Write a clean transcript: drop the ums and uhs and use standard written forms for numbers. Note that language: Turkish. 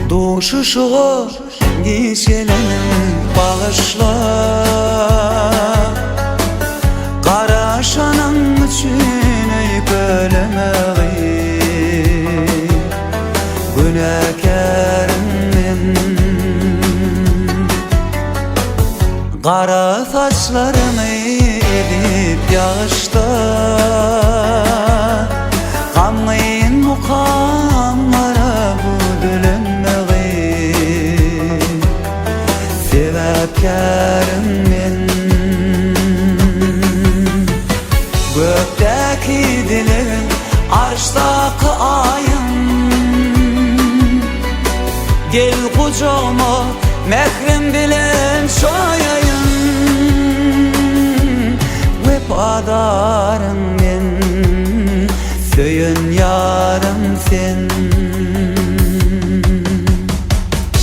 Duşuşuğu gişelenin bağışla, Qaraşanın üçün öyüp ölemeği, Günahkarım men. Qara saçlarımı edip yağışta, Qanlayın muqamlara bu dölenmeği, Sebepkarım men. Gökteki dilerim, arştaki ayım, Gel kucağıma mehrim bilen şoyayım, Vefadarım men, Söyün yarım sen.